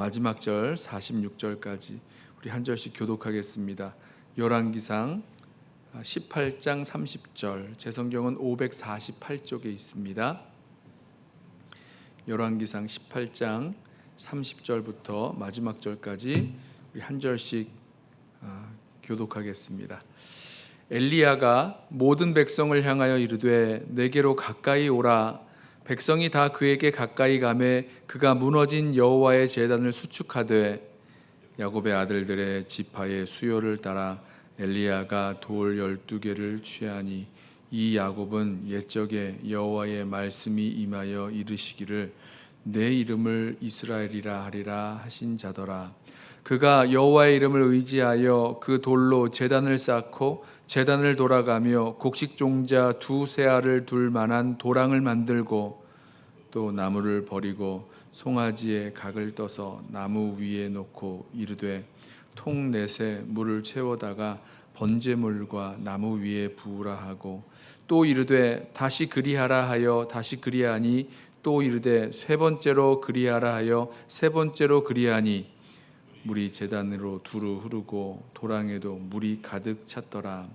마지막 절 46절까지 우리 한 절씩 교독하겠습니다. 열왕기상 18장 30절, 제 성경은 548쪽에 있습니다. 열왕기상 18장 30절부터 마지막 절까지 우리 한 절씩 교독하겠습니다. 엘리야가 모든 백성을 향하여 이르되 내게로 가까이 오라. 백성이 다 그에게 가까이 가매 그가 무너진 여호와의 제단을 수축하되 야곱의 아들들의 지파의 수요를 따라 엘리야가 돌 12개를 취하니 이 야곱은 옛적에 여호와의 말씀이 임하여 이르시기를 내 이름을 이스라엘이라 하리라 하신 자더라. 그가 여호와의 이름을 의지하여 그 돌로 제단을 쌓고 제단을 돌아가며 곡식 종자 2 알을 둘 만한 도랑을 만들고 또 나무를 버리고 송아지의 각을 떠서 나무 위에 놓고 이르되 통 넷에 물을 채워다가 번제물과 나무 위에 부으라 하고 또 이르되 다시 그리하라 하여 다시 그리하니 또 이르되 3번째로 그리하라 하여 3번째로 그리하니 물이 제단으로 두루 흐르고 도랑에도 물이 가득 찼더라.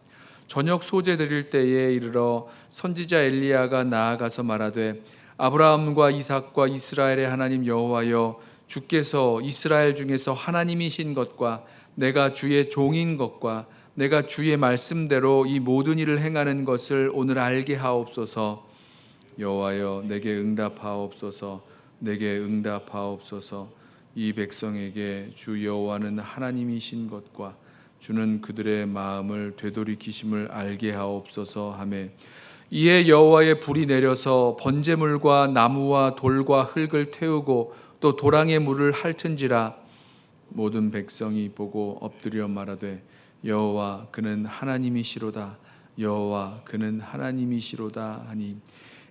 저녁 소제 드릴 때에 이르러 선지자 엘리야가 나아가서 말하되 아브라함과 이삭과 이스라엘의 하나님 여호와여, 주께서 이스라엘 중에서 하나님이신 것과 내가 주의 종인 것과 내가 주의 말씀대로 이 모든 일을 행하는 것을 오늘 알게 하옵소서. 여호와여, 내게 응답하옵소서. 내게 응답하옵소서. 이 백성에게 주 여호와는 하나님이신 것과 주는 그들의 마음을 되돌이키심을 알게 하옵소서 하매 이에 여호와의 불이 내려서 번제물과 나무와 돌과 흙을 태우고 또 도랑의 물을 핥은지라. 모든 백성이 보고 엎드려 말하되 여호와 그는 하나님이시로다. 여호와 그는 하나님이시로다 하니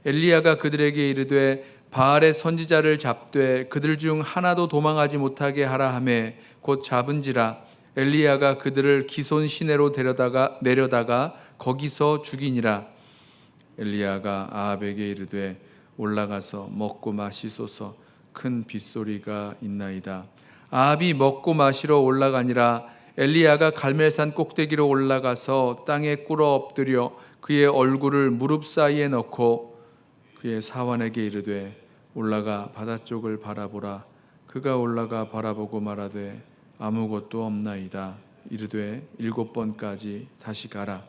엘리야가 그들에게 이르되 바알의 선지자를 잡되 그들 중 하나도 도망하지 못하게 하라 하매 곧 잡은지라. 엘리야가 그들을 기손 시내로 내려다가 거기서 죽이니라. 엘리야가 아합에게 이르되 올라가서 먹고 마시소서. 큰 빗소리가 있나이다. 아합이 먹고 마시러 올라가니라. 엘리야가 갈멜산 꼭대기로 올라가서 땅에 꿇어 엎드려 그의 얼굴을 무릎 사이에 넣고 그의 사환에게 이르되 올라가 바다 쪽을 바라보라. 그가 올라가 바라보고 말하되 아무것도 없나이다. 이르되 7번까지 다시 가라.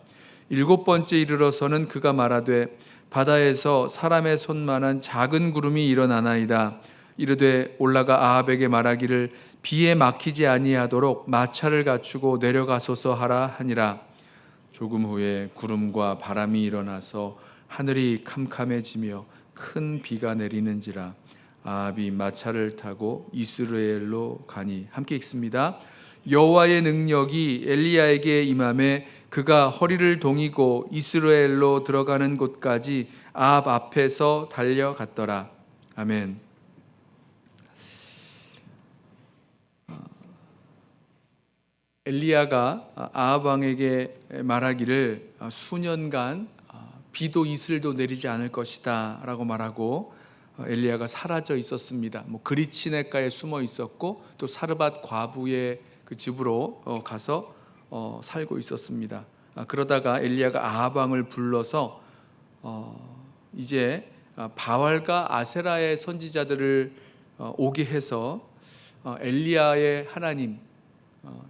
7번째 이르러서는 그가 말하되 바다에서 사람의 손만한 작은 구름이 일어나나이다. 이르되 올라가 아합에게 말하기를 비에 막히지 아니하도록 마차를 갖추고 내려가소서 하라 하니라. 조금 후에 구름과 바람이 일어나서 하늘이 캄캄해지며 큰 비가 내리는지라. 아합이 마차를 타고 이스라엘로 가니. 함께 읽습니다. 여호와의 능력이 엘리야에게 임하매 그가 허리를 동이고 이스라엘로 들어가는 곳까지 아합 앞에서 달려갔더라. 아멘. 엘리야가 아합 왕에게 말하기를 수년간 비도 이슬도 내리지 않을 것이다 라고 말하고 엘리야가 사라져 있었습니다. 그리치네가에 숨어 있었고 또 사르밧 과부의 그 집으로 가서 살고 있었습니다. 그러다가 엘리야가 아합 왕을 불러서 이제 바알과 아세라의 선지자들을 오게 해서 엘리야의 하나님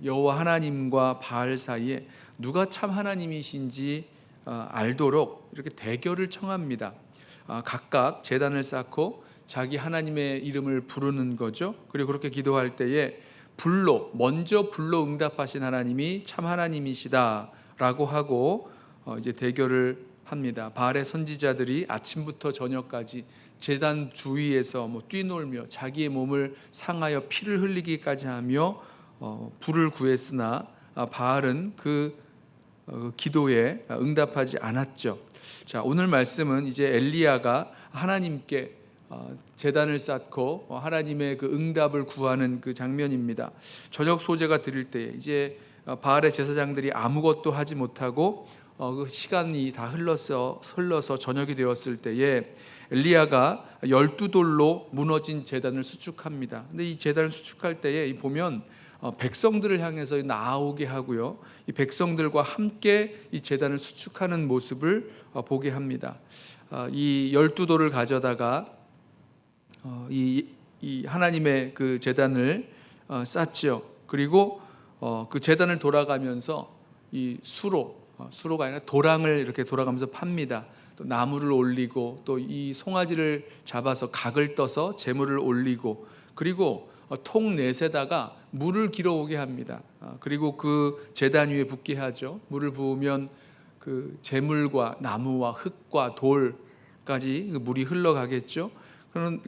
여호와 하나님과 바알 사이에 누가 참 하나님이신지 알도록 이렇게 대결을 청합니다. 각각 제단을 쌓고 자기 하나님의 이름을 부르는 거죠. 그리고 그렇게 기도할 때에 먼저 불로 응답하신 하나님이 참 하나님이시다라고 하고 이제 대결을 합니다. 바알의 선지자들이 아침부터 저녁까지 제단 주위에서 뛰놀며 자기의 몸을 상하여 피를 흘리기까지 하며 불을 구했으나 바알은 그 기도에 응답하지 않았죠. 자, 오늘 말씀은 이제 엘리야가 하나님께 제단을 쌓고 하나님의 그 응답을 구하는 그 장면입니다. 저녁 소제가 드릴 때 이제 바알의 제사장들이 아무것도 하지 못하고 그 시간이 다 흘러서 저녁이 되었을 때에 엘리야가 12돌로 무너진 제단을 수축합니다. 근데 이 제단을 수축할 때에 보면 백성들을 향해서 나오게 하고요, 이 백성들과 함께 이 제단을 수축하는 모습을 보게 합니다. 이 12돌을 가져다가 이 하나님의 그 제단을 쌓지요. 그리고 그 제단을 돌아가면서 이 수로가 아니라 도랑을 이렇게 돌아가면서 팝니다. 또 나무를 올리고 또 이 송아지를 잡아서 각을 떠서 제물을 올리고, 그리고 통 넷에다가 물을 길어오게 합니다. 그리고 그 제단 위에 붓게 하죠. 물을 부으면 그 제물과 나무와 흙과 돌까지 물이 흘러가겠죠.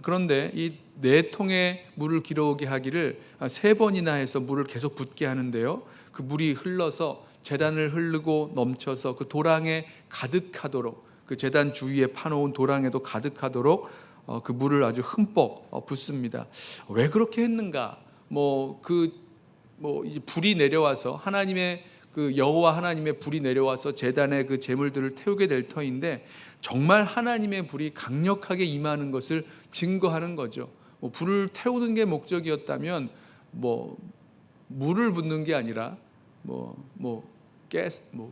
그런데 이 네 통의 물을 길어오게 하기를 3번이나 해서 물을 계속 붓게 하는데요, 그 물이 흘러서 제단을 흐르고 넘쳐서 그 도랑에 가득하도록, 그 제단 주위에 파놓은 도랑에도 가득하도록 그 물을 아주 흠뻑 붓습니다. 왜 그렇게 했는가? 이제 불이 내려와서 하나님의 그 여호와 하나님의 불이 내려와서 제단에 그 제물들을 태우게 될 터인데, 정말 하나님의 불이 강력하게 임하는 것을 증거하는 거죠. 불을 태우는 게 목적이었다면 물을 붓는 게 아니라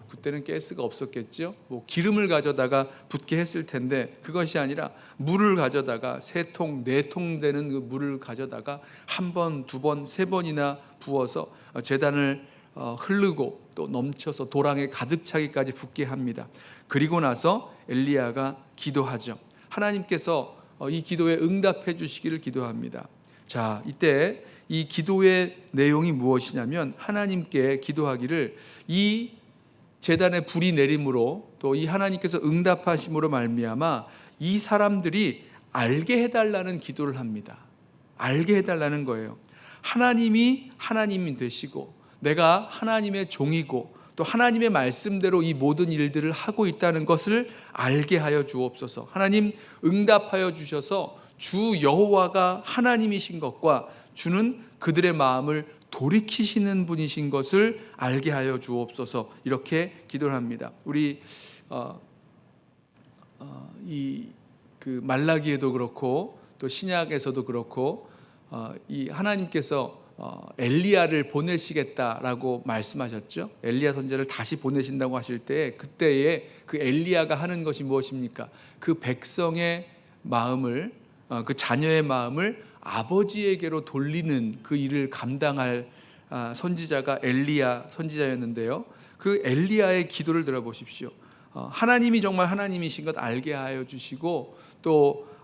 그때는 가스가 없었겠죠. 기름을 가져다가 붓게 했을 텐데, 그것이 아니라 물을 가져다가 3통, 4통 되는 그 물을 가져다가 1번, 2번, 3번이나 부어서 제단을 흐르고 또 넘쳐서 도랑에 가득 차기까지 붓게 합니다. 그리고 나서 엘리야가 기도하죠. 하나님께서 이 기도에 응답해 주시기를 기도합니다. 자, 이때 이 기도의 내용이 무엇이냐면, 하나님께 기도하기를 이 제단에 불이 내림으로 또 이 하나님께서 응답하심으로 말미암아 이 사람들이 알게 해달라는 기도를 합니다. 알게 해달라는 거예요. 하나님이 하나님이 되시고 내가 하나님의 종이고 또 하나님의 말씀대로 이 모든 일들을 하고 있다는 것을 알게 하여 주옵소서. 하나님 응답하여 주셔서 주 여호와가 하나님이신 것과 주는 그들의 마음을 돌이키시는 분이신 것을 알게 하여 주옵소서. 이렇게 기도를 합니다. 우리 그 말라기에도 그렇고 또 신약에서도 그렇고 이 하나님께서 엘리야를 보내시겠다라고 말씀하셨죠. 엘리야 선지자를 다시 보내신다고 하실 때, 그때에 그 엘리야가 하는 것이 무엇입니까? 그 백성의 마음을, 그 자녀의 마음을 아버지에게로 돌리는 그 일을 감당할 선지자가 엘리야 선지자였는데요, 그 엘리야의 기도를 들어보십시오. 하나님이 정말 하나님이신 것 알게 하여 주시고 또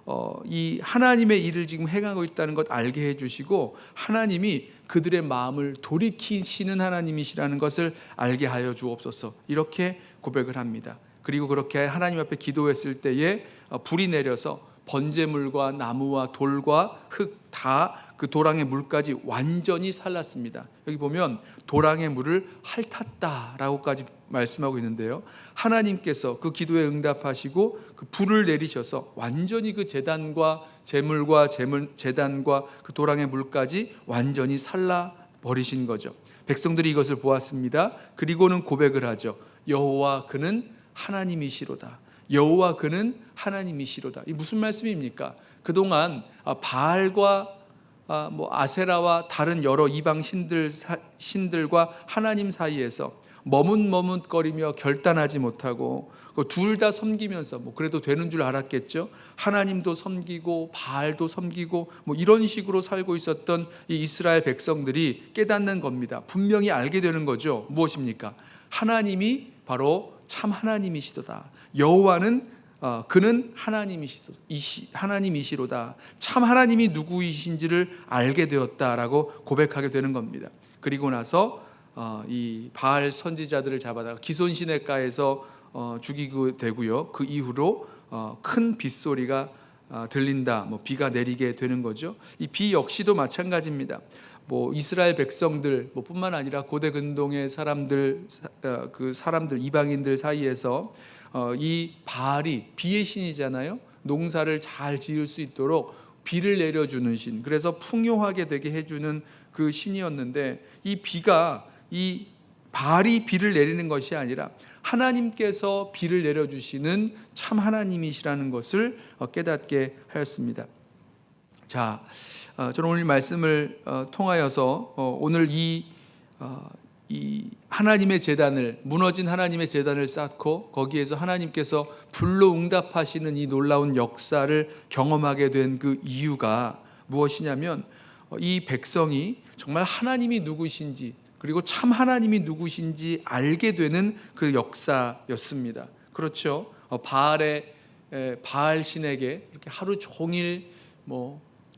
이 하나님의 일을 지금 행하고 있다는 것 알게 해주시고, 하나님이 그들의 마음을 돌이키시는 하나님이시라는 것을 알게 하여 주옵소서. 이렇게 고백을 합니다. 그리고 그렇게 하나님 앞에 기도했을 때에 불이 내려서 번제물과 나무와 돌과 흙 다 그 도랑의 물까지 완전히 살랐습니다. 여기 보면 도랑의 물을 핥았다라고까지 말씀하고 있는데요, 하나님께서 그 기도에 응답하시고 그 불을 내리셔서 완전히 그 제단과 제단과 그 도랑의 물까지 완전히 살라 버리신 거죠. 백성들이 이것을 보았습니다. 그리고는 고백을 하죠. 여호와 그는 하나님이시로다. 여호와 그는 하나님이시로다. 이 무슨 말씀입니까? 그동안 바알과 아세라와 다른 여러 이방 신들과 하나님 사이에서 머뭇머뭇거리며 결단하지 못하고 둘 다 섬기면서 그래도 되는 줄 알았겠죠. 하나님도 섬기고 바알도 섬기고 이런 식으로 살고 있었던 이 이스라엘 백성들이 깨닫는 겁니다. 분명히 알게 되는 거죠. 무엇입니까? 하나님이 바로 참 하나님이시도다. 여호와는 그는 하나님이시로다. 참 하나님이 누구이신지를 알게 되었다라고 고백하게 되는 겁니다. 그리고 나서 이 바알 선지자들을 잡아다가 기손 시내가에서 죽이게 되고요. 그 이후로 큰 빗소리가 들린다, 비가 내리게 되는 거죠. 이 비 역시도 마찬가지입니다. 이스라엘 백성들 뿐만 아니라 고대 근동의 사람들, 이방인들 사이에서 이 바알이 비의 신이잖아요. 농사를 잘 지을 수 있도록 비를 내려주는 신, 그래서 풍요하게 되게 해주는 그 신이었는데, 이 비가 이 바알이 비를 내리는 것이 아니라 하나님께서 비를 내려주시는 참 하나님이시라는 것을 깨닫게 하였습니다. 자, 저는 오늘 말씀을 통하여서 오늘 이 하나님의 제단을, 무너진 하나님의 제단을 쌓고 거기에서 하나님께서 불로 응답하시는 이 놀라운 역사를 경험하게 된 그 이유가 무엇이냐면, 이 백성이 정말 하나님이 누구신지, 그리고 참 하나님이 누구신지 알게 되는 그 역사였습니다. 그렇죠? 바알 신에게 이렇게 하루 종일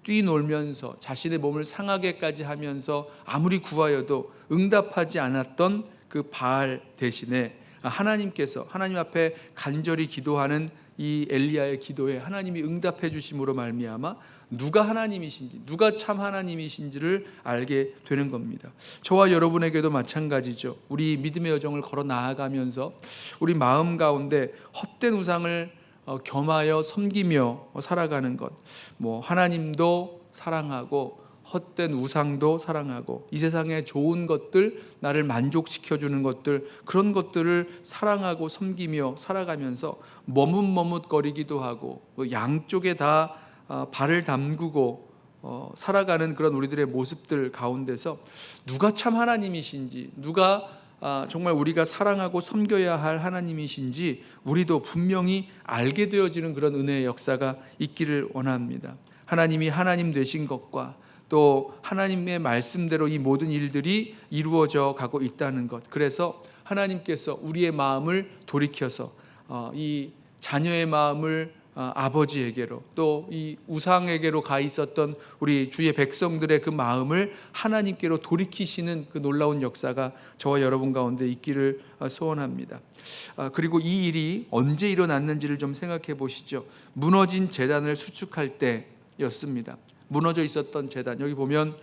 뛰놀면서 자신의 몸을 상하게까지 하면서 아무리 구하여도 응답하지 않았던 그 바알 대신에 하나님께서 하나님 앞에 간절히 기도하는 이 엘리야의 기도에 하나님이 응답해 주심으로 말미암아 누가 하나님이신지, 누가 참 하나님이신지를 알게 되는 겁니다. 저와 여러분에게도 마찬가지죠. 우리 믿음의 여정을 걸어 나아가면서 우리 마음 가운데 헛된 우상을 겸하여 섬기며 살아가는 것, 하나님도 사랑하고 헛된 우상도 사랑하고 이 세상의 좋은 것들, 나를 만족시켜주는 것들, 그런 것들을 사랑하고 섬기며 살아가면서 머뭇머뭇거리기도 하고 양쪽에 다 발을 담그고 살아가는 그런 우리들의 모습들 가운데서 누가 참 하나님이신지, 누가 정말 우리가 사랑하고 섬겨야 할 하나님이신지 우리도 분명히 알게 되어지는 그런 은혜의 역사가 있기를 원합니다. 하나님이 하나님 되신 것과 또 하나님의 말씀대로 이 모든 일들이 이루어져 가고 있다는 것, 그래서 하나님께서 우리의 마음을 돌이켜서 이 자녀의 마음을 아버지에게로, 또 이 우상에게로 가 있었던 우리 주의 백성들의 그 마음을 하나님께로 돌이키시는 그 놀라운 역사가 저와 여러분 가운데 있기를 소원합니다. 그리고 이 일이 언제 일어났는지를 좀 생각해 보시죠. 무너진 제단을 수축할 때였습니다. 무너져 있었던 제단, 여기 보면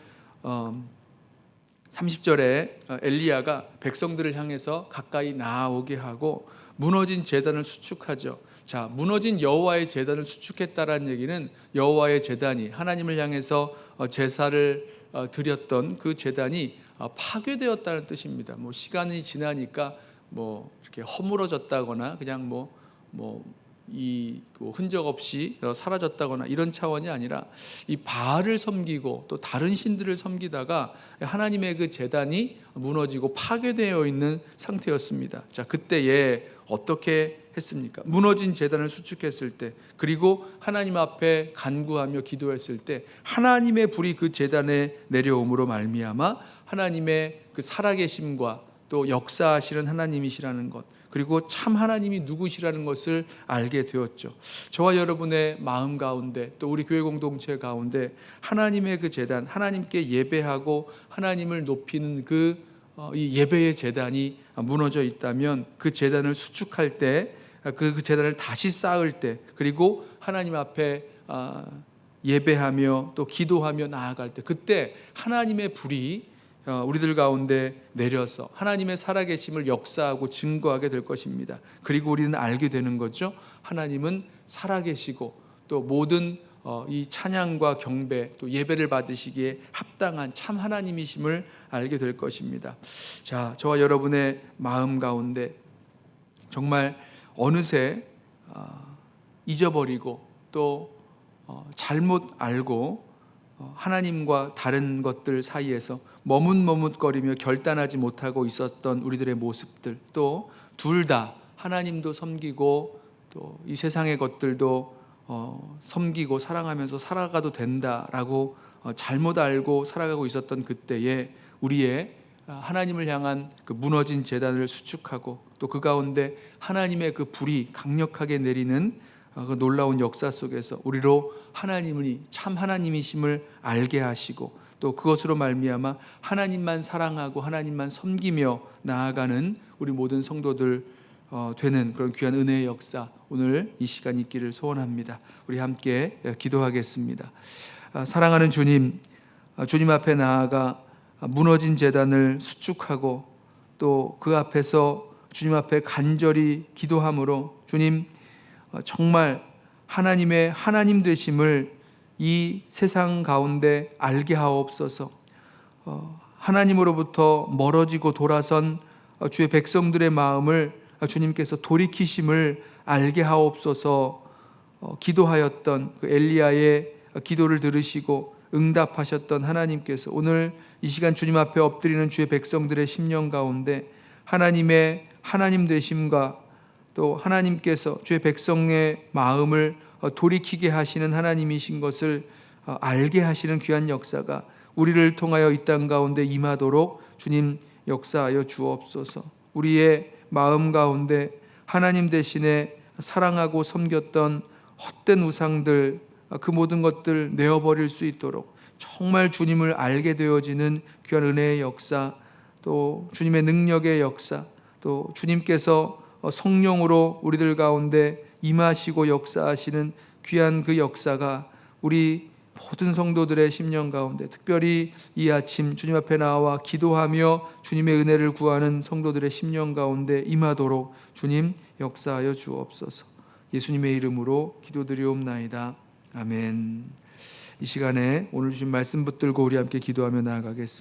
30절에 엘리야가 백성들을 향해서 가까이 나아오게 하고 무너진 제단을 수축하죠. 자, 무너진 여호와의 제단을 수축했다라는 얘기는 여호와의 제단이, 하나님을 향해서 제사를 드렸던 그 제단이 파괴되었다는 뜻입니다. 시간이 지나니까 이렇게 허물어졌다거나 그냥 이 흔적 없이 사라졌다거나 이런 차원이 아니라 이 바알을 섬기고 또 다른 신들을 섬기다가 하나님의 그 제단이 무너지고 파괴되어 있는 상태였습니다. 자, 그때에 어떻게 했습니까? 무너진 제단을 수축했을 때, 그리고 하나님 앞에 간구하며 기도했을 때 하나님의 불이 그 제단에 내려옴으로 말미암아 하나님의 그 살아계심과 또 역사하시는 하나님이시라는 것, 그리고 참 하나님이 누구시라는 것을 알게 되었죠. 저와 여러분의 마음 가운데 또 우리 교회 공동체 가운데 하나님의 그 제단, 하나님께 예배하고 하나님을 높이는 이 예배의 제단이 무너져 있다면 그 제단을 수축할 때, 그 제단을 다시 쌓을 때, 그리고 하나님 앞에 예배하며 또 기도하며 나아갈 때, 그때 하나님의 불이 우리들 가운데 내려서 하나님의 살아계심을 역사하고 증거하게 될 것입니다. 그리고 우리는 알게 되는 거죠. 하나님은 살아계시고 또 모든 이 찬양과 경배 또 예배를 받으시기에 합당한 참 하나님이심을 알게 될 것입니다. 자, 저와 여러분의 마음 가운데 정말 어느새 잊어버리고 또 잘못 알고 하나님과 다른 것들 사이에서 머뭇머뭇거리며 결단하지 못하고 있었던 우리들의 모습들, 또 둘 다 하나님도 섬기고 또 이 세상의 것들도 섬기고 사랑하면서 살아가도 된다라고 잘못 알고 살아가고 있었던 그때에 우리의 하나님을 향한 그 무너진 제단을 수축하고 또 그 가운데 하나님의 그 불이 강력하게 내리는 그 놀라운 역사 속에서 우리로 하나님이 참 하나님이심을 알게 하시고 또 그것으로 말미암아 하나님만 사랑하고 하나님만 섬기며 나아가는 우리 모든 성도들 되는 그런 귀한 은혜의 역사, 오늘 이 시간 있기를 소원합니다. 우리 함께 기도하겠습니다. 사랑하는 주님, 주님 앞에 나아가 무너진 제단을 수축하고 또 그 앞에서 주님 앞에 간절히 기도함으로 주님, 정말 하나님의 하나님 되심을 이 세상 가운데 알게 하옵소서. 하나님으로부터 멀어지고 돌아선 주의 백성들의 마음을 주님께서 돌이키심을 알게 하옵소서. 기도하였던 그 엘리야의 기도를 들으시고 응답하셨던 하나님께서 오늘 이 시간 주님 앞에 엎드리는 주의 백성들의 심령 가운데 하나님의 하나님 되심과 또 하나님께서 주의 백성의 마음을 돌이키게 하시는 하나님이신 것을 알게 하시는 귀한 역사가 우리를 통하여 이 땅 가운데 임하도록 주님 역사하여 주옵소서. 우리의 마음 가운데 하나님 대신에 사랑하고 섬겼던 헛된 우상들, 그 모든 것들 내어버릴 수 있도록 정말 주님을 알게 되어지는 귀한 은혜의 역사, 또 주님의 능력의 역사, 또 주님께서 성령으로 우리들 가운데 임하시고 역사하시는 귀한 그 역사가 우리 모든 성도들의 심령 가운데, 특별히 이 아침 주님 앞에 나와 기도하며 주님의 은혜를 구하는 성도들의 심령 가운데 임하도록 주님 역사하여 주옵소서. 예수님의 이름으로 기도드리옵나이다. 아멘. 이 시간에 오늘 주신 말씀 붙들고 우리 함께 기도하며 나아가겠습니다.